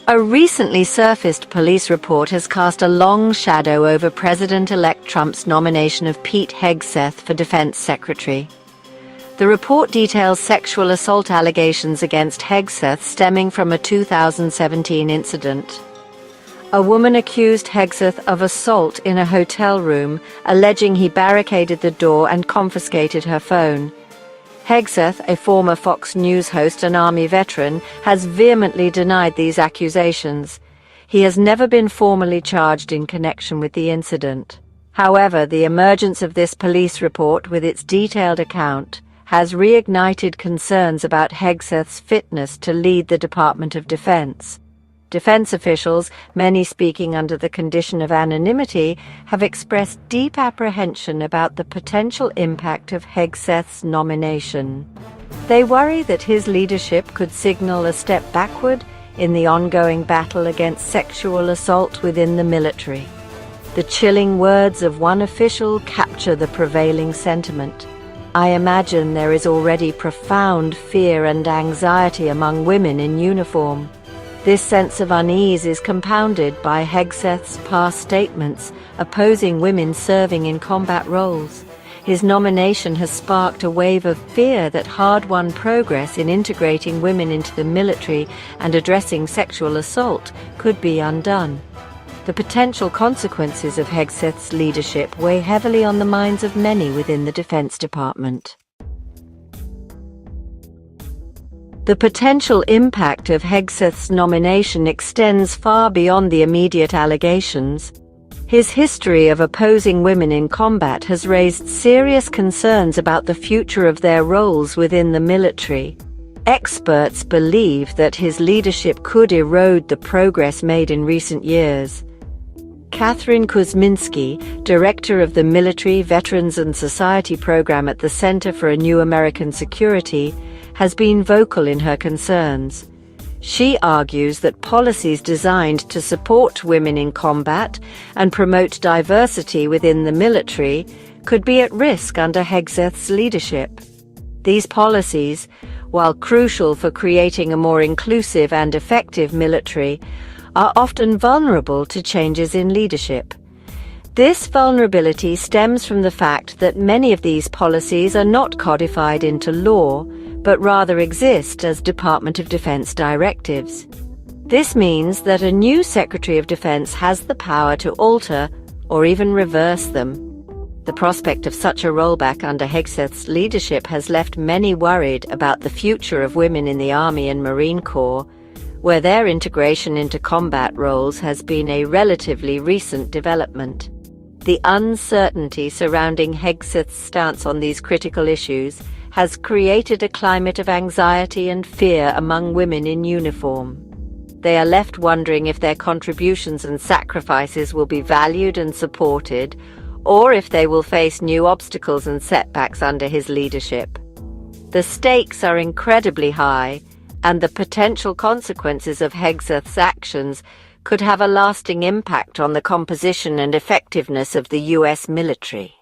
A recently surfaced police report has cast a long shadow over President-elect Trump's nomination of Pete Hegseth for Defense Secretary. The report details sexual assault allegations against Hegseth stemming from a 2017 incident. A woman accused Hegseth of assault in a hotel room, alleging he barricaded the door and confiscated her phone. Hegseth, a former Fox News host and Army veteran, has vehemently denied these accusations. He has never been formally charged in connection with the incident. However, the emergence of this police report with its detailed account has reignited concerns about Hegseth's fitness to lead the Department of Defense. Defense officials, many speaking under the condition of anonymity, have expressed deep apprehension about the potential impact of Hegseth's nomination. They worry that his leadership could signal a step backward in the ongoing battle against sexual assault within the military. The chilling words of one official capture the prevailing sentiment. "I imagine there is already profound fear and anxiety among women in uniform." This sense of unease is compounded by Hegseth's past statements opposing women serving in combat roles. His nomination has sparked a wave of fear that hard-won progress in integrating women into the military and addressing sexual assault could be undone. The potential consequences of Hegseth's leadership weigh heavily on the minds of many within the Defense Department. The potential impact of Hegseth's nomination extends far beyond the immediate allegations. His history of opposing women in combat has raised serious concerns about the future of their roles within the military. Experts believe that his leadership could erode the progress made in recent years. Catherine Kuzminski, director of the Military Veterans and Society Program at the Center for a New American Security, has been vocal in her concerns. She argues that policies designed to support women in combat and promote diversity within the military could be at risk under Hegseth's leadership. These policies, while crucial for creating a more inclusive and effective military, are often vulnerable to changes in leadership. This vulnerability stems from the fact that many of these policies are not codified into law, but rather exist as Department of Defense directives. This means that a new Secretary of Defense has the power to alter or even reverse them. The prospect of such a rollback under Hegseth's leadership has left many worried about the future of women in the Army and Marine Corps, where their integration into combat roles has been a relatively recent development. The uncertainty surrounding Hegseth's stance on these critical issues has created a climate of anxiety and fear among women in uniform. They are left wondering if their contributions and sacrifices will be valued and supported, or if they will face new obstacles and setbacks under his leadership. The stakes are incredibly high, and the potential consequences of Hegseth's actions could have a lasting impact on the composition and effectiveness of the U.S. military.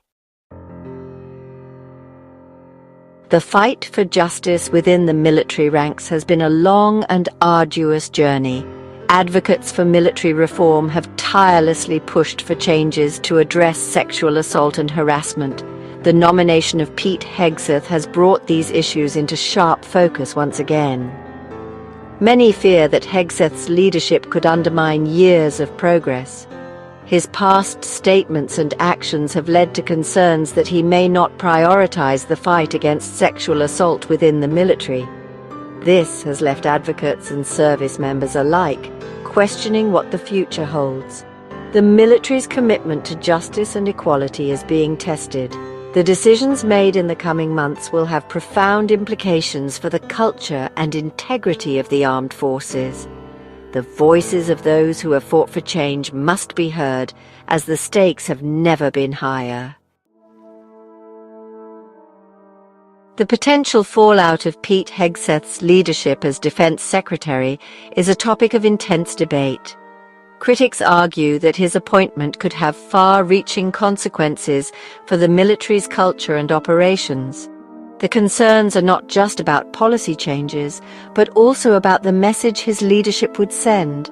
The fight for justice within the military ranks has been a long and arduous journey. Advocates for military reform have tirelessly pushed for changes to address sexual assault and harassment. The nomination of Pete Hegseth has brought these issues into sharp focus once again. Many fear that Hegseth's leadership could undermine years of progress. His past statements and actions have led to concerns that he may not prioritize the fight against sexual assault within the military. This has left advocates and service members alike questioning what the future holds. The military's commitment to justice and equality is being tested. The decisions made in the coming months will have profound implications for the culture and integrity of the armed forces. The voices of those who have fought for change must be heard, as the stakes have never been higher. The potential fallout of Pete Hegseth's leadership as Defense Secretary is a topic of intense debate. Critics argue that his appointment could have far-reaching consequences for the military's culture and operations. The concerns are not just about policy changes, but also about the message his leadership would send.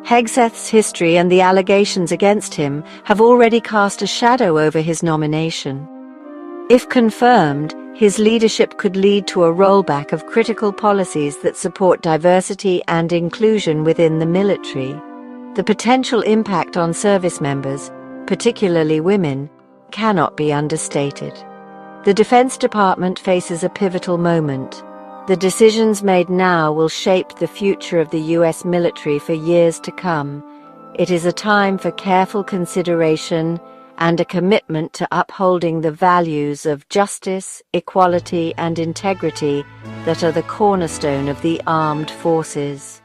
Hegseth's history and the allegations against him have already cast a shadow over his nomination. If confirmed, his leadership could lead to a rollback of critical policies that support diversity and inclusion within the military. The potential impact on service members, particularly women, cannot be understated. The Defense Department faces a pivotal moment. The decisions made now will shape the future of the U.S. military for years to come. It is a time for careful consideration and a commitment to upholding the values of justice, equality, and integrity that are the cornerstone of the armed forces.